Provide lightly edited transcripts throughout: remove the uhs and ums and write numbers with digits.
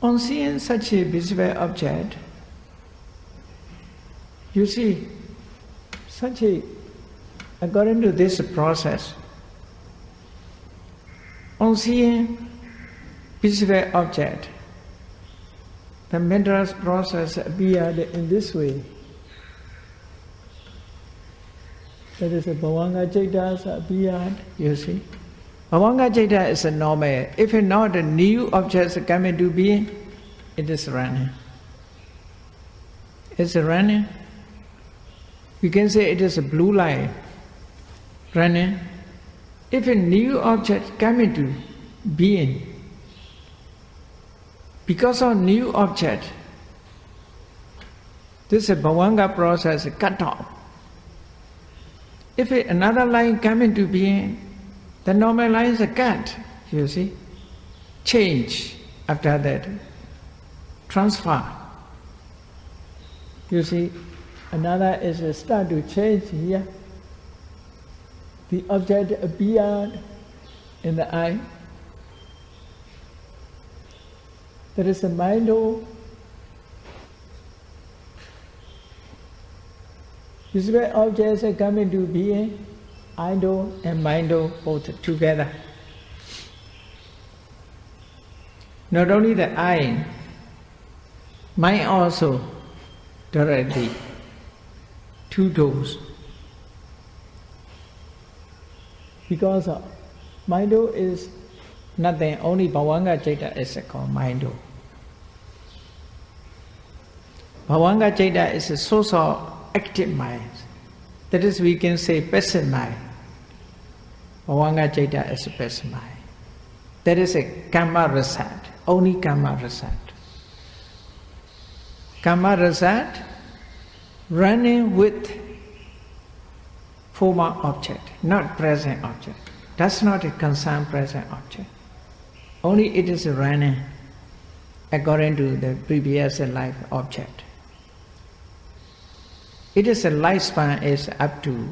On seeing such a visible object, you see, according to this process, on seeing visible object, the mental process appeared in this way. That is a bhavanga citta appeared, you see. Bhavanga citta is a normal. If not a new objects come into being, it is running. It's running. You can say it is a blue light running. If a new object come into being, because of new object, this bhavanga process cut off. If another line come into being, the normal lines are cut, you see. Change after that. Transfer. You see, another is a start to change here. The object appeared in the eye. There is a mind. Visible objects come into being, indo and mindo both together. Not only the eye, mind also directly, two doors. Because mindo is nothing, only bhavanga citta is called mindo. Bhavanga citta is a source of active mind. That is, we can say passive mind. Bhavanga citta is a passive mind. That is a karma result, only karma result. Karma result running with former object, not present object. That's not a concern present object. Only it is running according to the previous life object. It is a lifespan is up to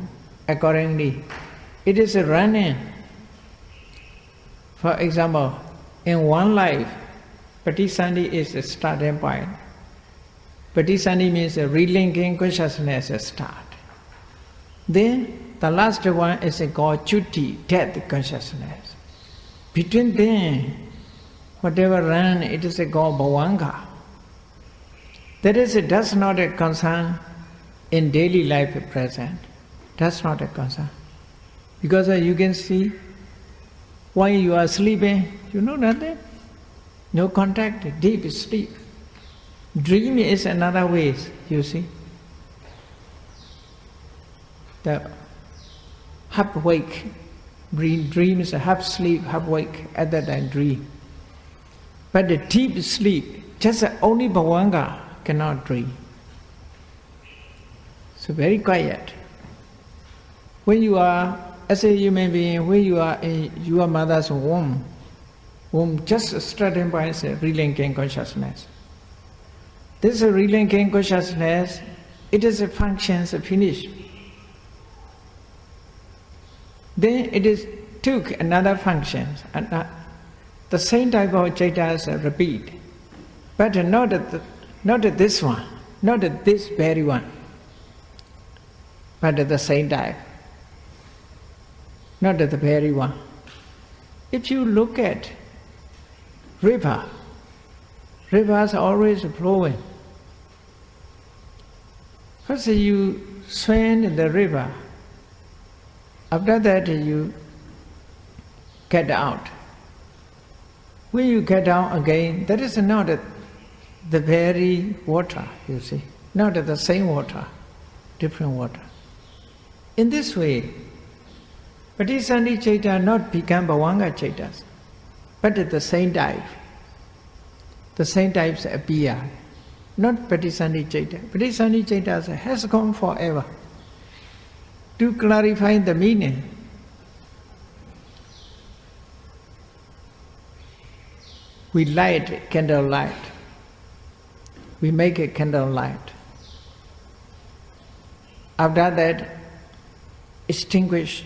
accordingly. It is a running. For example, in one life, Patisandhi is a starting point. Patisandhi means a relinking consciousness start. Then the last one is called Chutti, death consciousness. Between them, whatever run, it is called bhavanga. That is, it does not concern in daily life present. That's not a concern. Because you can see, while you are sleeping, you know nothing. No contact, deep sleep. Dream is another way, you see. The half wake, dream is a half sleep, half wake, at that time dream. But the deep sleep, just only bhavanga cannot dream. So very quiet. When you are, as a human being, when you are in your mother's womb just starting by is a relinking consciousness. This relinking consciousness, it is a function finished. Then it is took another function, and the same type of citas repeat, but not this one, not this very one, but at the same type, not at the very one. If you look at rivers are always flowing. First you swim in the river. After that you get out. When you get out again, that is not the very water, you see. Not the same water, different water. In this way, Patisandhi citta not become bhavanga cittas, but at the same type. The same types appear. Not Patisandhi citta. Patisandhi citta has gone forever. To clarify the meaning, we light candle light. We make a candle light. After that, extinguish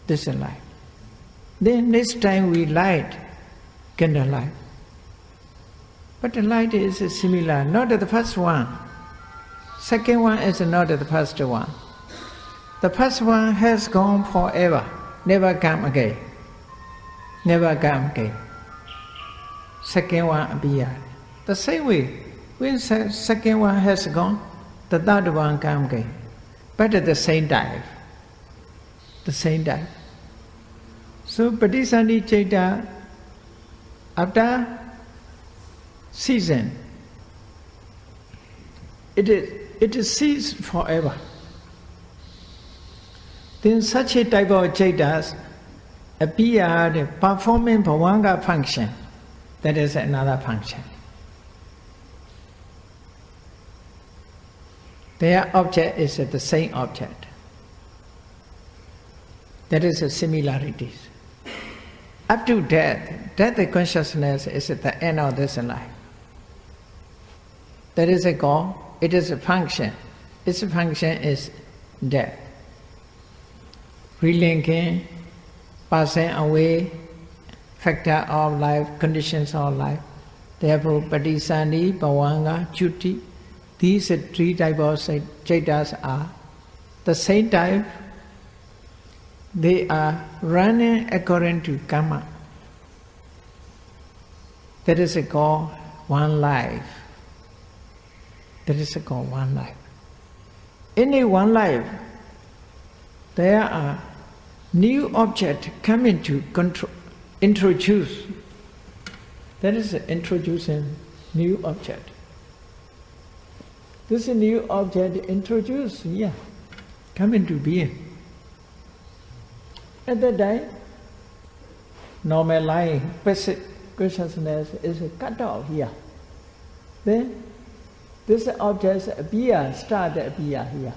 this light. Then next time we light candle light. But the light is similar, not the first one. Second one is not the first one. The first one has gone forever, never come again. Never come again. Second one appeared. The same way, when second one has gone, the third one comes again. But at the same time. The same time. So Patisandi Citta, after season, it is ceased forever. Then such a type of Cittas appeared performing bhavanga function. That is another function. Their object is the same object. That is the similarities. Up to death, death consciousness is at the end of this life. That is a goal, it is a function. Its function is death. Relinking, passing away, factor of life, conditions of life. Therefore, Patisandi, Bhavanga, Chutti, these three types of Cittas are the same type. They are running according to karma. That is called one life. That is called one life. In a one life, there are new objects coming to control, introduce. That is introducing new object. This new object introduced here, come into being. At that time, normal life, basic consciousness is cut off here. Then this object start to appear here.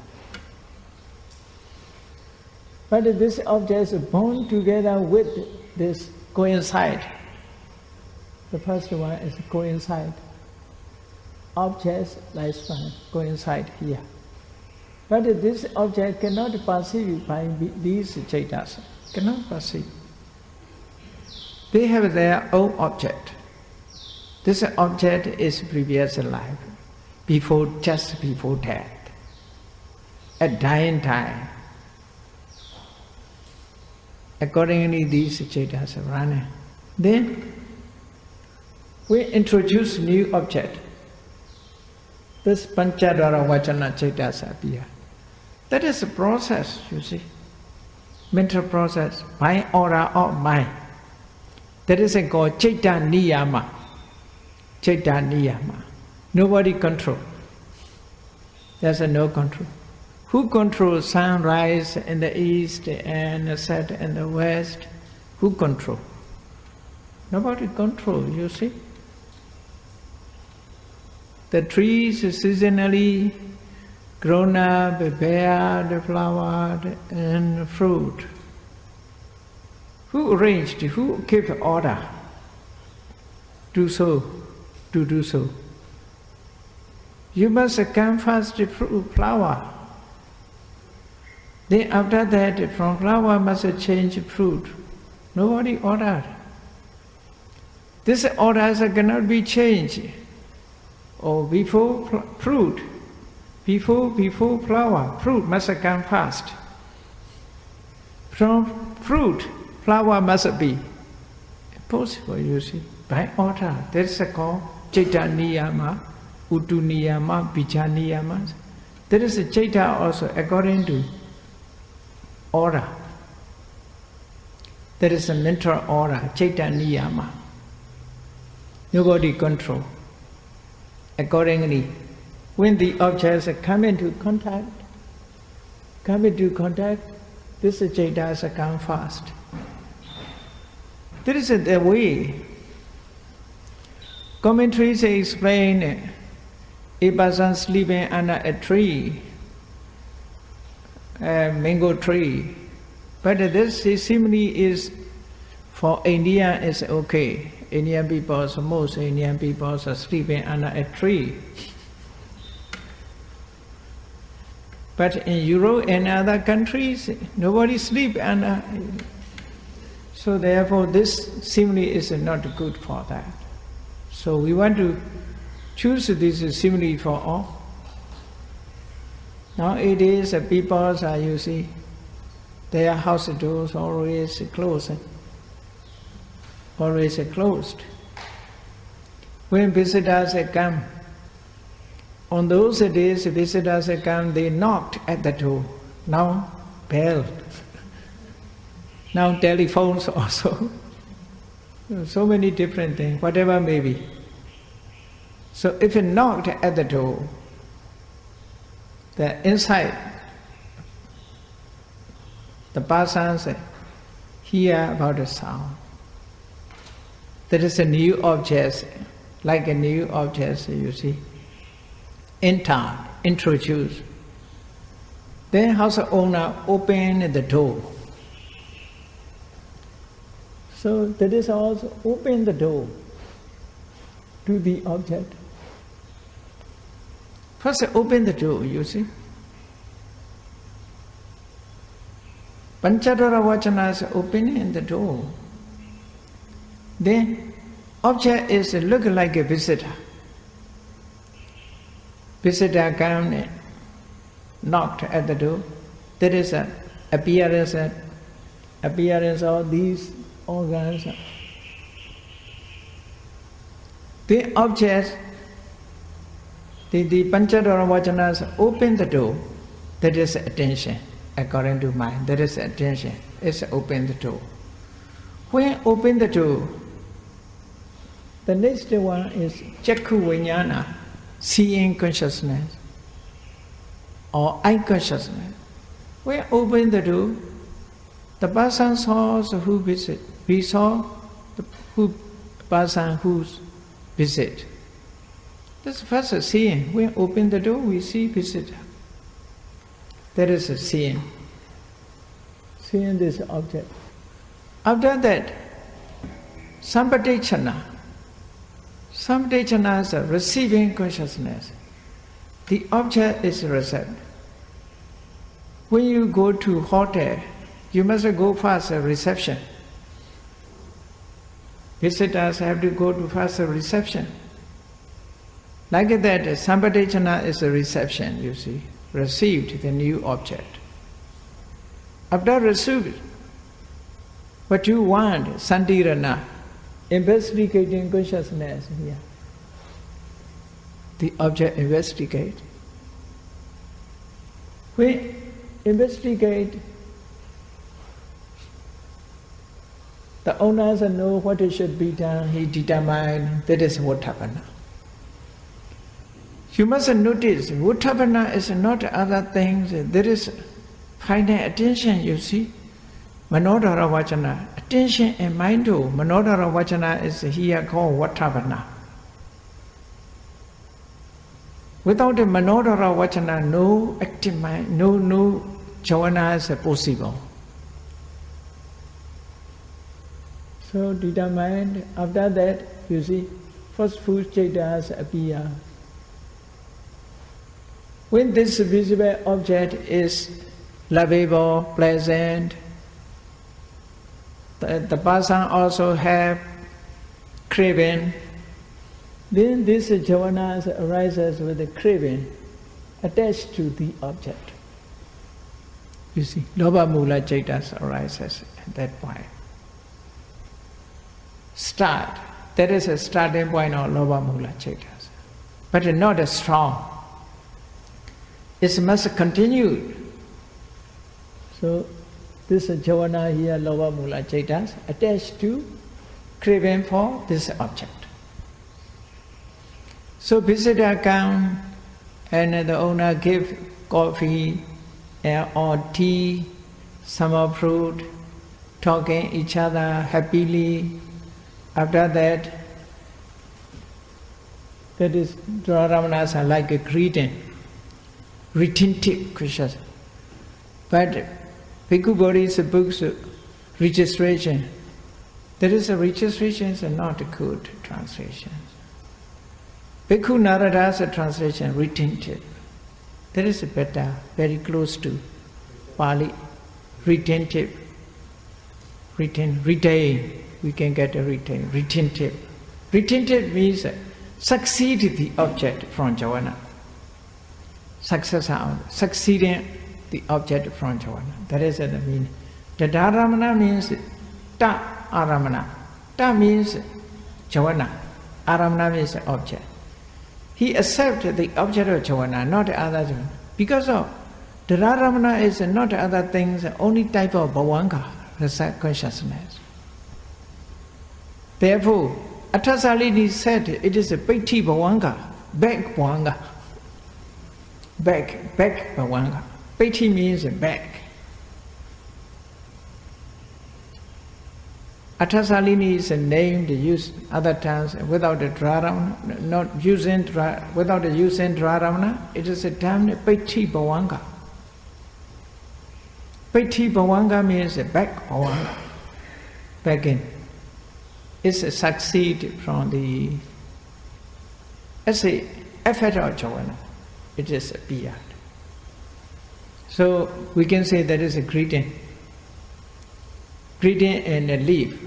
But this object is bound together with this coincide. The first one is coincide. Objects, lifespan, coincide here. But this object cannot perceive by these Cittas. Cannot perceive. They have their own object. This object is previous life, just before death, at dying time. Accordingly, these Cittas are running. Then we introduce new object. This Panchadvara Vachana Cittas appear. That is a process, you see. Mental process by order of mind. That is called Citta Niyama. Citta Niyama. Nobody control. There's no control. Who controls sunrise in the east and set in the west? Who control? Nobody control, you see. The trees seasonally grown up, bear, flowered, and fruit. Who arranged, who kept order? Do so. You must come first to flower. Then after that, from flower must change fruit. Nobody ordered. This orders cannot be changed. Or before fruit, before flower, fruit must come first. From fruit, flower must be possible, you see, by order. That's called Citta Niyama, Uttu Niyama, Bija Niyama. There is a Citta also according to order. There is a mental order, Citta Niyama. Nobody control. Accordingly, when the objects come into contact, this Cittas come fast. There is a way. Commentaries explain a person sleeping under a tree, a mango tree. But this simile is for India is okay. Indian people, most Indian people are sleeping under a tree. But in Europe and other countries, nobody sleeps under. So therefore, this simile is not good for that. So we want to choose this simile for all. Nowadays, people are, you see, their house doors always closed. Always closed. When visitors come, on those days visitors come, they knocked at the door. Now bell. Now telephones also. So many different things, whatever may be. So if you knocked at the door, the inside, the persons hear about the sound. There is a new object, like a new object, you see, entered, introduced. Then house owner opened the door. So that is also open the door to the object. First open the door, you see. Panchadara Vachana is opening the door. Then object is look like a visitor. Visitor comes, knocked at the door. There is an appearance of these organs. The object, the Panchadara Vachanas open the door. That is attention, according to mind. That is attention. It's open the door. When open the door, the next one is Chakku Vijnana, seeing consciousness or eye consciousness. When open the door, the person saw who visit. We saw the person who's visit. That's first seeing. When open the door, we see visitor. That is a seeing. Seeing this object. After that, Sampaṭṭhāna. Sampaṭṭhāna is a receiving consciousness. The object is received. When you go to hotel, you must go first a reception. Visitors have to go to first a reception. Like that, Sampaṭṭhāna is a reception, you see. Received the new object. After received, what you want, Santirana, investigating consciousness here. The object investigate. We investigate, the owners know what it should be done, he determined, that is vītarāgaṃ. You must notice, vītarāgaṃ is not other things, there is final attention, you see. Manodhara Vachana, attention and mind to Manodhara Vachana is here called vītarāgaṃ. Without the Manodhara Vachana, no active mind, no jhana is possible. So determined, after that, you see, first food chetas appear. When this visible object is lovable, pleasant, the person also have craving, then this jhana arises with a craving attached to the object. You see, lobha mula cetas arises at that point. Start. That is a starting point of lobha mula cetas, but not as strong. It must continue. So this jhana here, lobha mula cetas, attached to craving for this object. So visitor come and the owner give coffee or tea, some fruit, talking each other happily. After that, that is Dharamanas are like a greeting, retentive questions. But Bhikkhu Bodhi's books registration, there is a registration is not a good translation. Bhikkhu Narada's translation, retentive. That is better, very close to Pali, retentive, retain, we can get a retain, retentive, Retentive means succeed the object from jhana. Succeeding the object from jhana. That is the meaning. Tadaramana means ta aramana. Ta means jhana. Aramana means object. He accepts the object of jhana, not other jhana. Because of Tadaramana is not other things, only type of bhavanga, the consciousness. Therefore, Athasalini said it is a Paithi bhavanga, back bhavanga. Back bhavanga. Paithi means back. Athasalini is a name to use other times without a dharamana, not using without a using dharamana. It is a term Paithi bhavanga. Paithi bhavanga means a back bhavanga. Back in. It's a succeed from the as a effort of jhana. It is a beyond. So we can say that is a greeting. Greeting and a leave.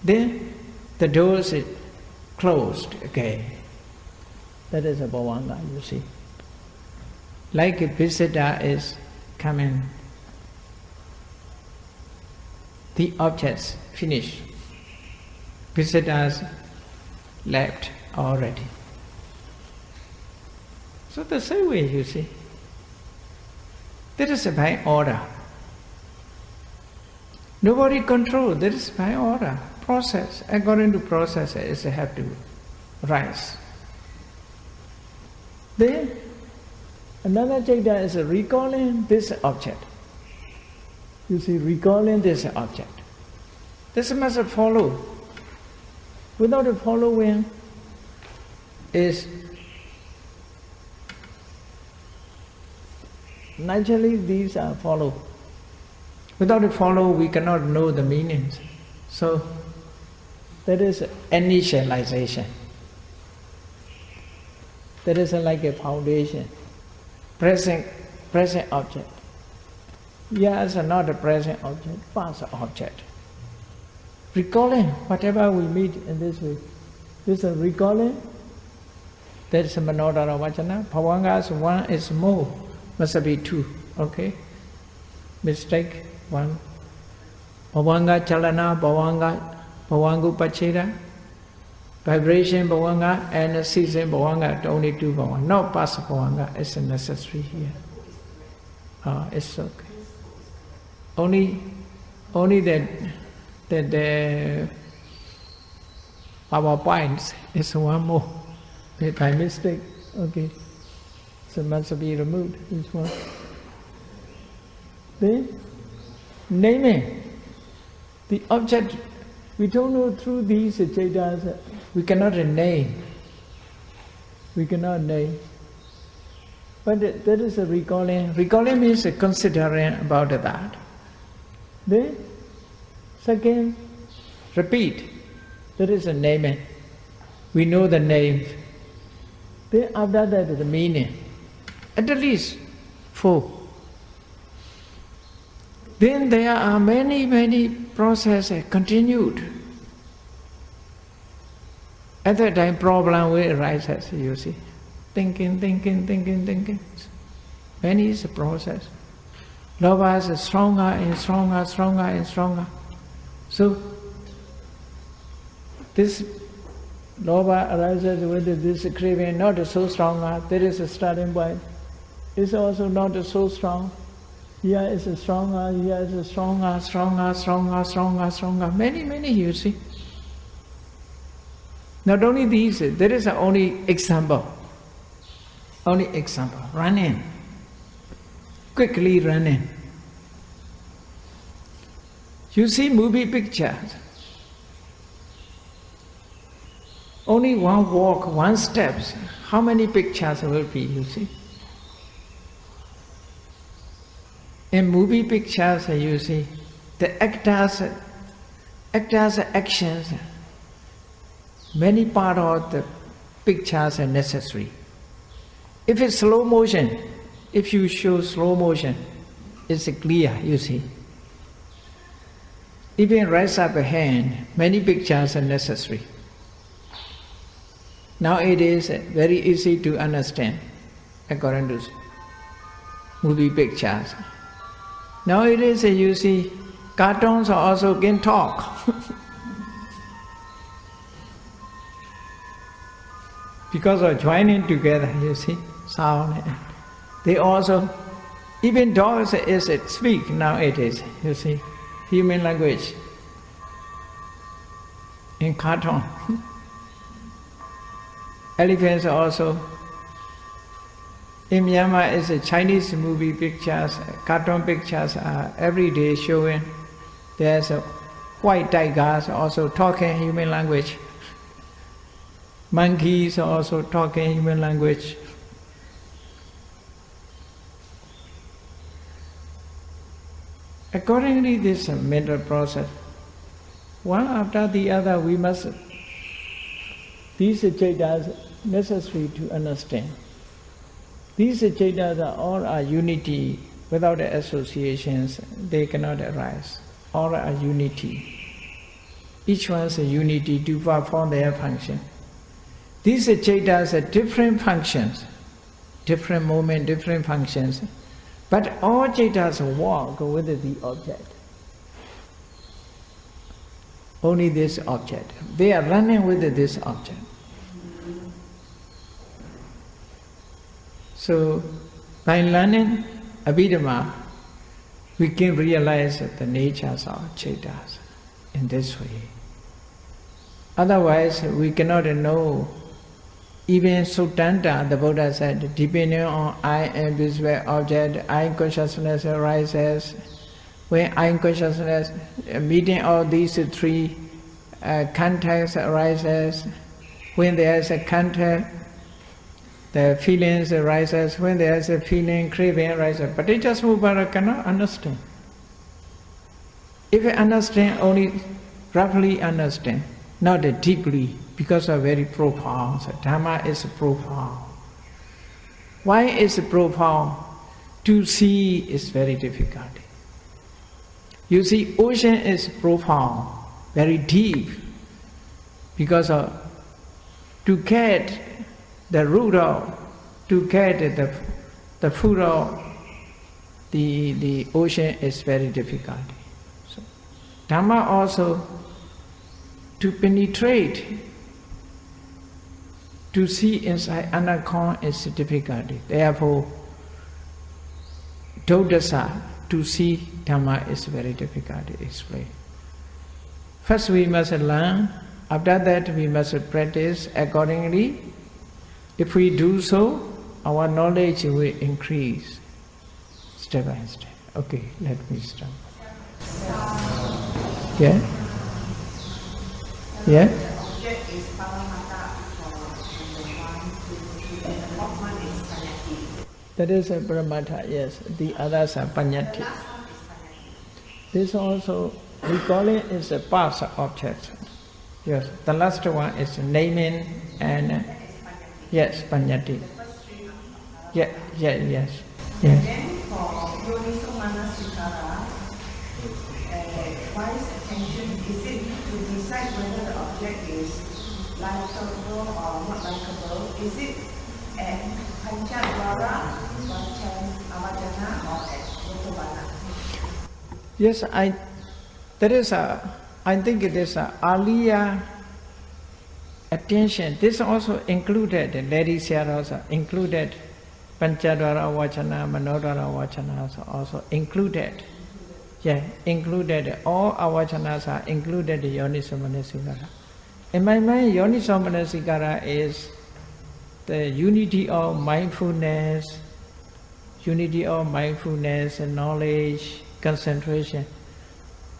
Then the doors is closed again. That is a bhavanga, you see. Like a visitor is coming, the objects finished. Visitors left already. So the same way, you see. That is by order. Nobody controls, that is by order. Process, according to process, it have to rise. Then, another chaita is recalling this object. You see, recalling this object. This must follow. Without a following is naturally these are follow. Without a follow we cannot know the meanings. So that is initialization. That is like a foundation. Present object. Yes, not a present object, past object. Recalling whatever we meet in this way. This is recalling. That is a manodara vachana. Bhavangas, one is more. Must be two. Okay? Mistake, one. Bhavanga chalana, bhavangu pachera. Vibration bhavanga and season bhavanga, only two bhavanga. No past bhavanga is necessary here. It's okay. Only that the PowerPoints is one more. By mistake, okay. So must be removed, this one. Then, naming the object, we don't know through these chaitas, we cannot name. We cannot name. But that is a recalling. Recalling means considering about that. Then, second, repeat. That is a naming. We know the names. Then after that, the meaning. At least 4. Then there are many processes continued. At that time, problem will arise, as you see. Thinking. Many is a process. Lobha is stronger and stronger. So, this lobha arises with this craving, not so strong. There is a starting point. It's also not so strong. Here is a stronger, here is a stronger. Many, you see. Not only these, there is only example. Only example. Running. Quickly running. You see movie pictures. Only one walk, one steps. How many pictures will be, you see? In movie pictures, you see, the actors' actions, many part of the pictures are necessary. If it's slow motion, if you show slow motion, it's clear, you see. Even raise up a hand, many pictures are necessary. Now it is very easy to understand according to movie pictures. Now it is, you see, cartoons also can talk. Because of joining together, you see, sound. They also, even dogs speak nowadays, you see, human language in cartoon. Elephants also. In Myanmar, is a Chinese movie pictures, cartoon pictures are every day showing. There's a white tigers also talking human language. Monkeys also talking human language. Accordingly, this mental process, one after the other, we must, these jhanas necessary to understand. These jhanas all are unity. Without the associations, they cannot arise. All are unity. Each one is a unity to perform their function. These jhanas are different functions, different moment, different functions, but all jhanas walk with the object. Only this object. They are running with this object. So, by learning Abhidhamma, we can realize the natures of jhanas in this way. Otherwise, we cannot know. Even Suttanta, the Buddha said, depending on I and visual object, I consciousness arises. When I consciousness, meeting all these three contacts arises. When there is a contact, the feelings arises. When there is a feeling, craving arises. But it just cannot understand. If you understand, only roughly understand, not deeply, because of very profound. So Dhamma is profound. Why is it profound? To see is very difficult. You see, ocean is profound, very deep, because of to get the root of, to get the food of the ocean is very difficult. So Dhamma also, to penetrate, to see inside anaccount is difficult. Therefore, dodasa, to see Dhamma is very difficult to explain. First we must learn, after that we must practice accordingly. If we do so, our knowledge will increase step by step. Okay, let me stop. Yeah? Yeah? The object is paramata for number 1, 2, 3, and the fourth one is panyati. That is a paramata, yes. The others are panyati. The last one is panyati. This also, we call it is a past object. Yes, the last one is naming and yes, panyati. The first three are Yeah, yes. And then for yoniso manasikara, wise attention, is it to decide whether the object is likable or not likable? Is it at panchadvara, avajana, or at votavana? Yes, I think it is a earlier attention. This also included, ladies here also included Panchadvara Vachana, Manodvara Vachanas also included. Yeah, included. All avachanas are included in Yoniso Manasikara. In my mind, Yoniso Manasikara is the unity of mindfulness, and knowledge, concentration.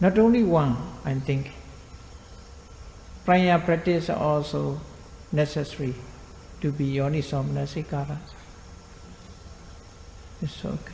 Not only one, I think. Prior practice also necessary to be Yoniso Manasikara. It's okay.